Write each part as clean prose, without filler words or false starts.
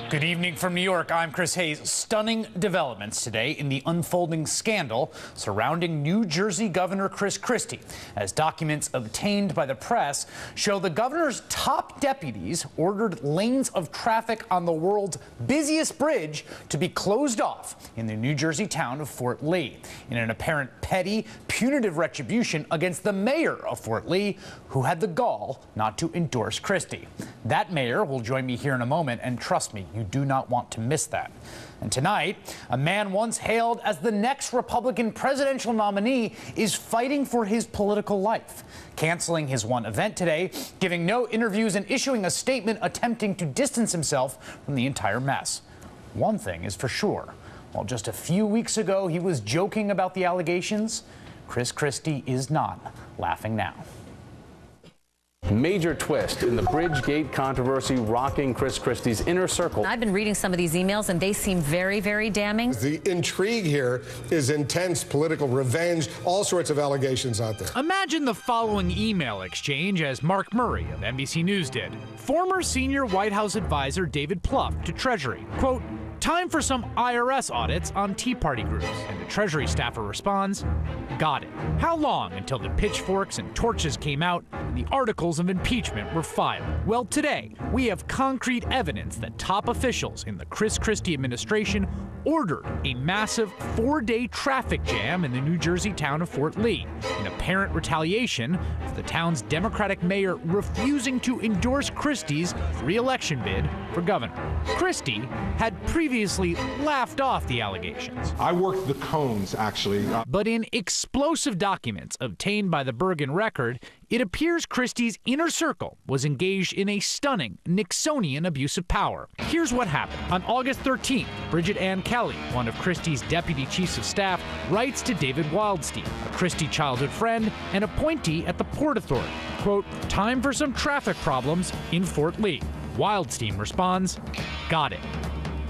Good evening from New York. I'm Chris Hayes. Stunning developments today in the unfolding scandal surrounding New Jersey Governor Chris Christie, as documents obtained by the press show the governor's top deputies ordered lanes of traffic on the world's busiest bridge to be closed off in the New Jersey town of Fort Lee, in an apparent petty, punitive retribution against the mayor of Fort Lee, who had the gall not to endorse Christie. That mayor will join me here in a moment, and trust me, you do not want to miss that. And tonight, a man once hailed as the next Republican presidential nominee is fighting for his political life, canceling his one event today, giving no interviews, and issuing a statement attempting to distance himself from the entire mess. One thing is for sure, while just a few weeks ago he was joking about the allegations, Chris Christie is not laughing now. Major twist in the Bridgegate controversy rocking Chris Christie's inner circle. I've been reading some of these emails and they seem very, very damning. The intrigue here is intense political revenge, all sorts of allegations out there. Imagine the following email exchange as Mark Murray of NBC News did. Former senior White House advisor David Plouffe to Treasury. Quote, "Time for some IRS audits on Tea Party groups." And the Treasury staffer responds, "Got it. How long until the pitchforks and torches came out and the articles of impeachment were filed?" Well, today, we have concrete evidence that top officials in the Chris Christie administration ordered a massive 4-day traffic jam in the New Jersey town of Fort Lee, in apparent retaliation for the town's Democratic mayor refusing to endorse Christie's re-election bid for governor. Christie had previously laughed off the allegations. I worked the cones, actually. But in explosive documents obtained by the Bergen Record, it appears Christie's inner circle was engaged in a stunning Nixonian abuse of power. Here's what happened. On August 13th, Bridget Ann Kelly, one of Christie's deputy chiefs of staff, writes to David Wildstein, a Christie childhood friend and appointee at the Port Authority. Quote, "Time for some traffic problems in Fort Lee." Wildstein responds, "Got it."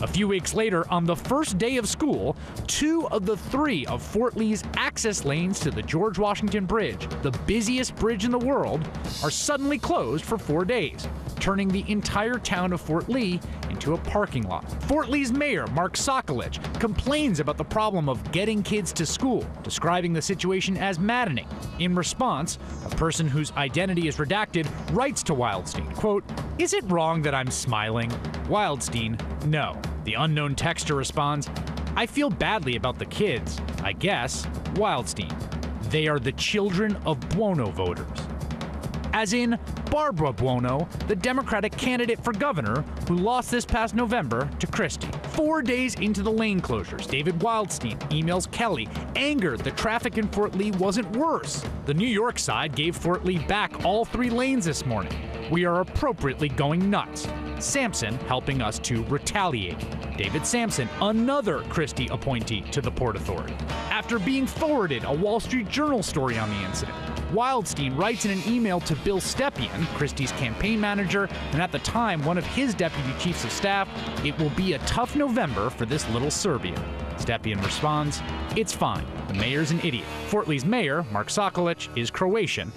A few weeks later, on the first day of school, 2 of the 3 of Fort Lee's access lanes to the George Washington Bridge, the busiest bridge in the world, are suddenly closed for 4 days, turning the entire town of Fort Lee into a parking lot. Fort Lee's mayor, Mark Sokolich, complains about the problem of getting kids to school, describing the situation as maddening. In response, a person whose identity is redacted writes to Wildstein, quote, "Is it wrong that I'm smiling?" Wildstein, "No." The unknown texter responds, "I feel badly about the kids, I guess." Wildstein, "They are the children of Buono voters." As in Barbara Buono, the Democratic candidate for governor who lost this past November to Christie. 4 days into the lane closures, David Wildstein emails Kelly, angered the traffic in Fort Lee wasn't worse. The New York side gave Fort Lee back all 3 lanes this morning. "We are appropriately going nuts." Sampson helping us to retaliate. David Sampson, another Christie appointee to the Port Authority. After being forwarded a Wall Street Journal story on the incident, Wildstein writes in an email to Bill Stepien, Christie's campaign manager, and at the time one of his deputy chiefs of staff, "It will be a tough November for this little Serbia." Stepien responds, "It's fine. The mayor's an idiot." Fort Lee's mayor, Mark Sokolich, is Croatian,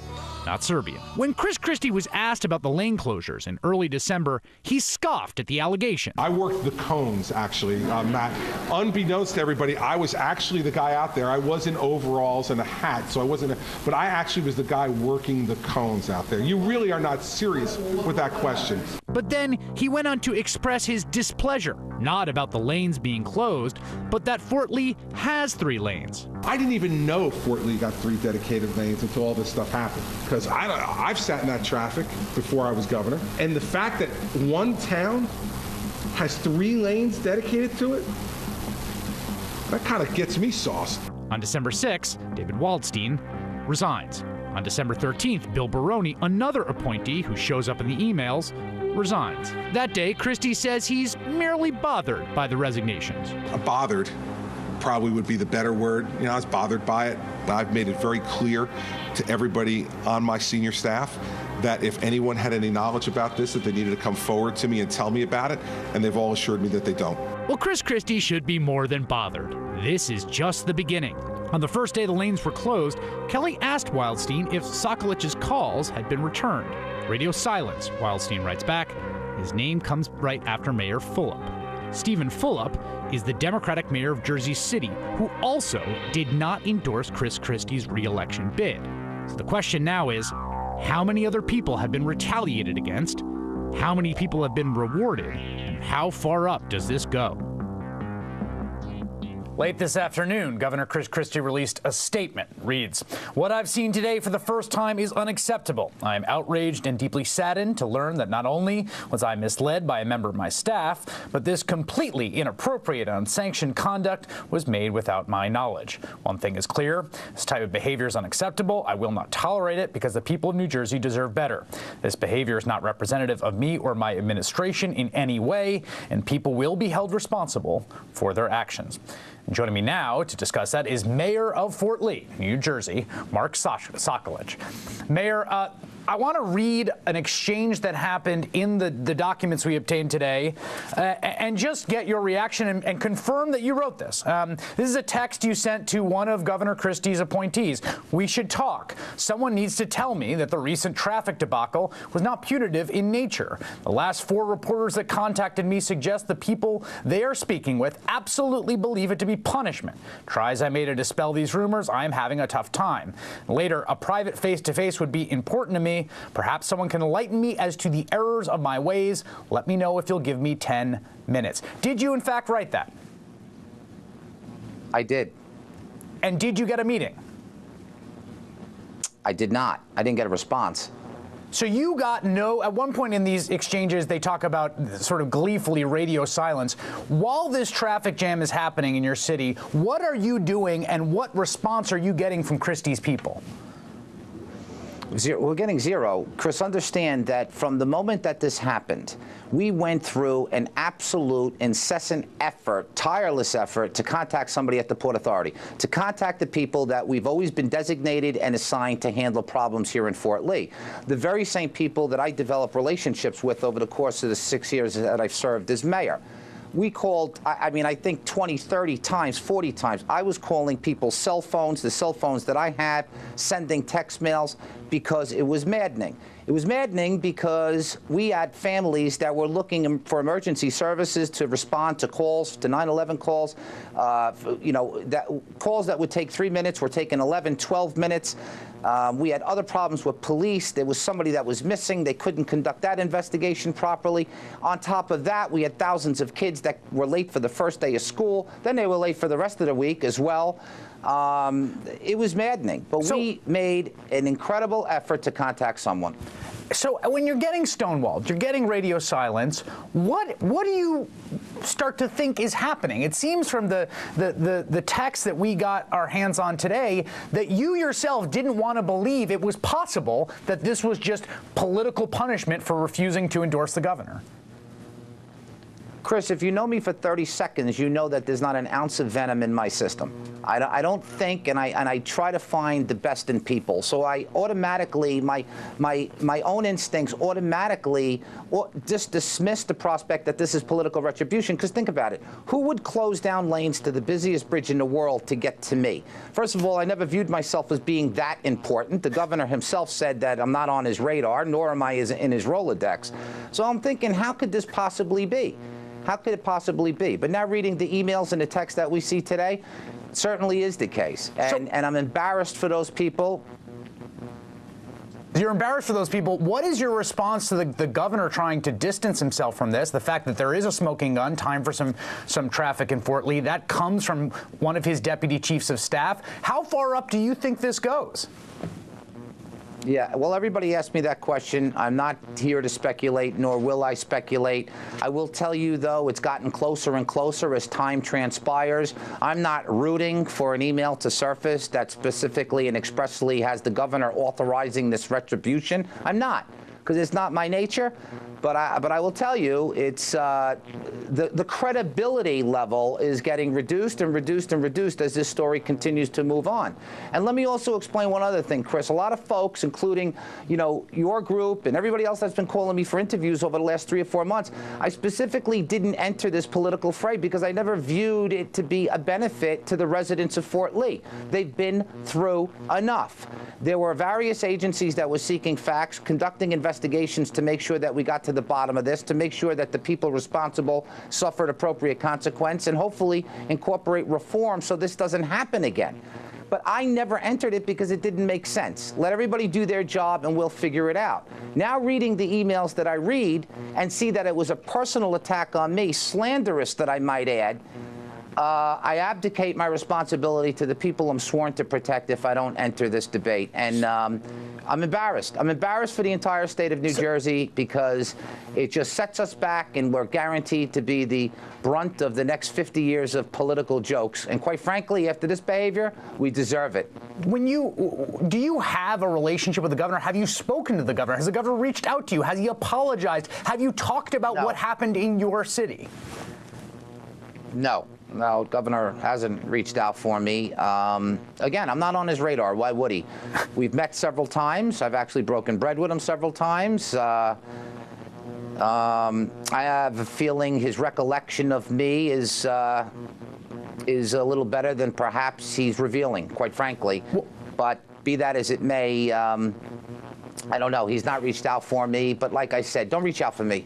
not Serbian. When Chris Christie was asked about the lane closures in early December, he scoffed at the allegation. I worked the cones, actually, Matt. Unbeknownst to everybody, I was actually the guy out there. I was in overalls and a hat, so I wasn't, but I actually was the guy working the cones out there. You really are not serious with that question. But then he went on to express his displeasure, not about the lanes being closed, but that Fort Lee has 3 lanes. I didn't even know Fort Lee got 3 dedicated lanes until all this stuff happened. Because I've sat in that traffic before I was governor. And the fact that one town has 3 lanes dedicated to it, that kind of gets me sauced. On December 6th, David Wildstein resigns. On December 13th, Bill Baroni, another appointee who shows up in the emails, resigns. That day, Christie says he's merely bothered by the resignations. Bothered probably would be the better word. You know, I was bothered by it. I've made it very clear to everybody on my senior staff that if anyone had any knowledge about this, that they needed to come forward to me and tell me about it, and they've all assured me that they don't. Well, Chris Christie should be more than bothered. This is just the beginning. On the first day the lanes were closed, Kelly asked Wildstein if Sokolich's calls had been returned. Radio silence, Wildstein writes back. His name comes right after Mayor Fulop. Stephen Fulop is the Democratic mayor of Jersey City, who also did not endorse Chris Christie's re-election bid. So the question now is, how many other people have been retaliated against? How many people have been rewarded? And how far up does this go? Late this afternoon, Governor Chris Christie released a statement. Reads, "What I've seen today for the first time is unacceptable. I am outraged and deeply saddened to learn that not only was I misled by a member of my staff, but this completely inappropriate and unsanctioned conduct was made without my knowledge. One thing is clear, this type of behavior is unacceptable. I will not tolerate it because the people of New Jersey deserve better. This behavior is not representative of me or my administration in any way, and people will be held responsible for their actions." Joining me now to discuss that is Mayor of Fort Lee, New Jersey, Mark Sokolich. Mayor, I want to read an exchange that happened in the documents we obtained today and just get your reaction and confirm that you wrote this. This is a text you sent to one of Governor Christie's appointees. "We should talk. Someone needs to tell me that the recent traffic debacle was not punitive in nature. The last 4 reporters that contacted me suggest the people they are speaking with absolutely believe it to be punishment. Try as I may to dispel these rumors, I am having a tough time. Later, a private face-to-face would be important to me. Perhaps someone can enlighten me as to the errors of my ways. Let me know if you'll give me 10 minutes. Did you, in fact, write that? I did. And did you get a meeting? I did not. I didn't get a response. So you got no, at one point in these exchanges, they talk about sort of gleefully radio silence. While this traffic jam is happening in your city, what are you doing and what response are you getting from Christie's people? We're getting zero. Chris, understand that from the moment that this happened, we went through an absolute incessant effort, tireless effort to contact somebody at the Port Authority, to contact the people that we've always been designated and assigned to handle problems here in Fort Lee. The very same people that I developed relationships with over the course of the 6 years that I've served as mayor. We called, I mean, I think 20, 30 times, 40 times. I was calling people's cell phones, the cell phones that I had, sending text mails, because it was maddening. It was maddening because we had families that were looking for emergency services to respond to calls, to 911 calls. You know, calls that would take 3 minutes were taking 11, 12 minutes. We had other problems with police. There was somebody that was missing. They couldn't conduct that investigation properly. On top of that, we had thousands of kids that were late for the first day of school. Then they were late for the rest of the week as well. It was maddening, but we made an incredible effort to contact someone. So when you're getting stonewalled, you're getting radio silence, what do you start to think is happening? It seems from the text that we got our hands on today that you yourself didn't want to believe it was possible that this was just political punishment for refusing to endorse the governor. Chris, if you know me for 30 seconds, you know that there's not an ounce of venom in my system. I don't think, and I try to find the best in people. So I automatically, my own instincts automatically just dismiss the prospect that this is political retribution. Because think about it. Who would close down lanes to the busiest bridge in the world to get to me? First of all, I never viewed myself as being that important. The governor himself said that I'm not on his radar, nor am I in his Rolodex. So I'm thinking, how could this possibly be? How could it possibly be? But now reading the emails and the text that we see today, it certainly is the case. And I'm embarrassed for those people. You're embarrassed for those people. What is your response to the governor trying to distance himself from this? The fact that there is a smoking gun, time for some traffic in Fort Lee, that comes from one of his deputy chiefs of staff. How far up do you think this goes? Yeah, well, everybody asked me that question. I'm not here to speculate, nor will I speculate. I will tell you, though, it's gotten closer and closer as time transpires. I'm not rooting for an email to surface that specifically and expressly has the governor authorizing this retribution. I'm not, because it's not my nature. But I will tell you, it's the credibility level is getting reduced and reduced and reduced as this story continues to move on. And let me also explain one other thing, Chris. A lot of folks, including your group and everybody else that's been calling me for interviews over the last 3 or 4 months, I specifically didn't enter this political fray because I never viewed it to be a benefit to the residents of Fort Lee. They've been through enough. There were various agencies that were seeking facts, conducting investigations. investigations to make sure that we got to the bottom of this, to make sure that the people responsible suffered appropriate consequence, and hopefully incorporate reform so this doesn't happen again. But I never entered it because it didn't make sense. Let everybody do their job and we'll figure it out. Now reading the emails that I read and see that it was a personal attack on me, slanderous that I might add, I abdicate my responsibility to the people I'm sworn to protect if I don't enter this debate. And I'm embarrassed. I'm embarrassed for the entire state of New Jersey because it just sets us back, and we're guaranteed to be the brunt of the next 50 years of political jokes. And quite frankly, after this behavior, we deserve it. Do you have a relationship with the governor? Have you spoken to the governor? Has the governor reached out to you? Has he apologized? Have you talked about what happened in your city? No, governor hasn't reached out for me. Again, I'm not on his radar. Why would he? We've met several times. I've actually broken bread with him several times. I have a feeling his recollection of me is a little better than perhaps he's revealing, quite frankly. But be that as it may, I don't know. He's not reached out for me, but like I said, don't reach out for me.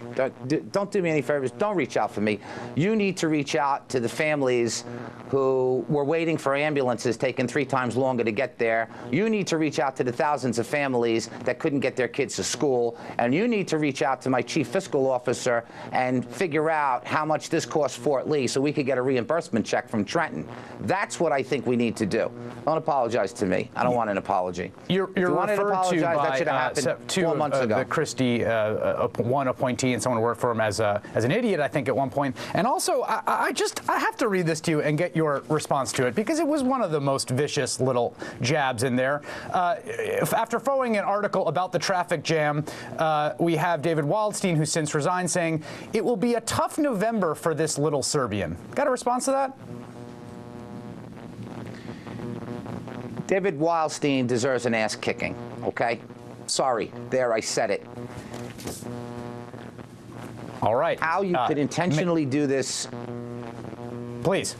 Don't do me any favors. Don't reach out for me. You need to reach out to the families who were waiting for ambulances taking 3 times longer to get there. You need to reach out to the thousands of families that couldn't get their kids to school. And you need to reach out to my chief fiscal officer and figure out how much this costs Fort Lee so we could get a reimbursement check from Trenton. That's what I think we need to do. Don't apologize to me. I don't want an apology. You're referred to that should have happened 4 months ago. The Christie one appointee and someone who worked for him as an idiot, I think, at one point. And also, I have to read this to you and get your response to it, because it was one of the most vicious little jabs in there. After following an article about the traffic jam, we have David Wildstein, who's since resigned, saying, "It will be a tough November for this little Serbian." Got a response to that? David Wildstein deserves an ass kicking, okay? Sorry, there, I said it. All right. How you could intentionally do this. Please.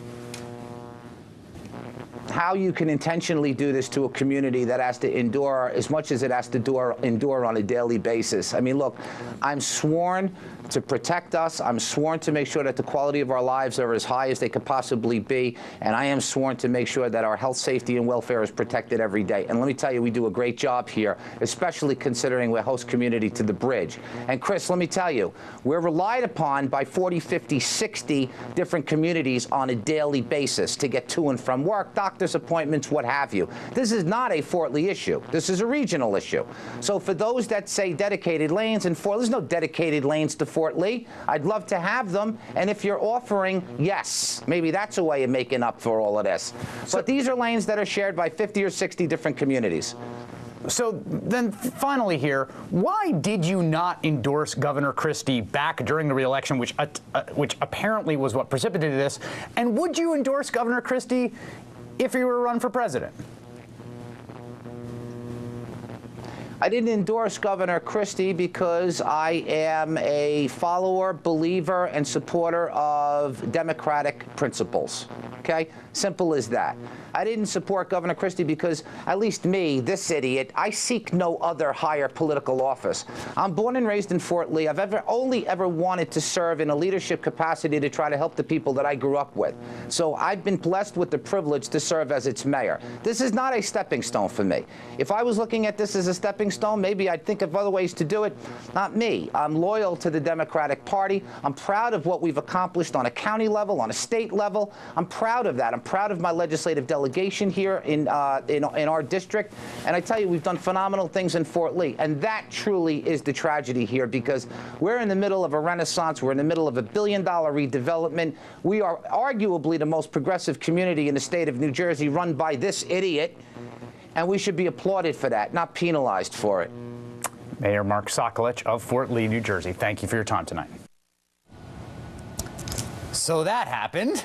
How you can intentionally do this to a community that has to endure as much as it has to endure on a daily basis. I mean, look, I'm sworn to protect us. I'm sworn to make sure that the quality of our lives are as high as they could possibly be. And I am sworn to make sure that our health, safety, and welfare is protected every day. And let me tell you, we do a great job here, especially considering we're host community to the bridge. And Chris, let me tell you, we're relied upon by 40, 50, 60 different communities on a daily basis to get to and from work, doctor's appointments, what have you. This is not a Fort Lee issue. This is a regional issue. So for those that say dedicated lanes in Fort Lee, there's no dedicated lanes to Fort Lee. I'd love to have them. And if you're offering, yes, maybe that's a way of making up for all of this. But these are lanes that are shared by 50 or 60 different communities. So then finally here, why did you not endorse Governor Christie back during the re-election, which apparently was what precipitated this? And would you endorse Governor Christie if he were to run for president? I didn't endorse Governor Christie because I am a follower, believer, and supporter of democratic principles. Okay? Simple as that. I didn't support Governor Christie because, at least me, this idiot, I seek no other higher political office. I'm born and raised in Fort Lee. I've only ever wanted to serve in a leadership capacity to try to help the people that I grew up with. So I've been blessed with the privilege to serve as its mayor. This is not a stepping stone for me. If I was looking at this as a stepping stone, maybe I'd think of other ways to do it. Not me. I'm loyal to the Democratic Party. I'm proud of what we've accomplished on a county level, on a state level. I'm proud of that. I'm proud of my legislative delegation here in our district. And I tell you, we've done phenomenal things in Fort Lee. And that truly is the tragedy here, because we're in the middle of a renaissance. We're in the middle of $1 billion redevelopment. We are arguably the most progressive community in the state of New Jersey, run by this idiot. And we should be applauded for that, not penalized for it. Mayor Mark Sokolich of Fort Lee, New Jersey, thank you for your time tonight. So that happened.